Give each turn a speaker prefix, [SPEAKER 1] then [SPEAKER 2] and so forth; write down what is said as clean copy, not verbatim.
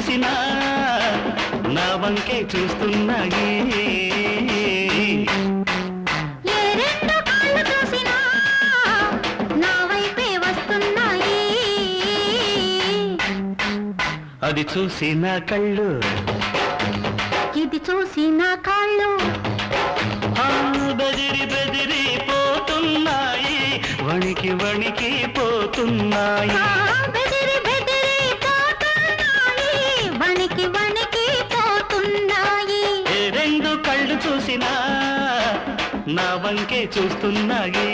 [SPEAKER 1] చూసినా నా వంకే చూస్తున్నాయి.
[SPEAKER 2] ఏ రెండు కళ్ళు చూసినా నా వైపే వస్తున్నాయి.
[SPEAKER 1] అది చూసి నా కళ్ళు,
[SPEAKER 2] ఇది చూసి నా కాళ్ళు
[SPEAKER 1] బెదిరి బెదిరి పోతున్నాయి, వణికి వణికి పోతున్నాయి.
[SPEAKER 2] బెదిరి బెదిరి పోతున్నాయి, వణికి వణికి పోతున్నాయి.
[SPEAKER 1] ఏ రెండు కళ్ళు చూసినా నా వంకే చూస్తున్నాయి.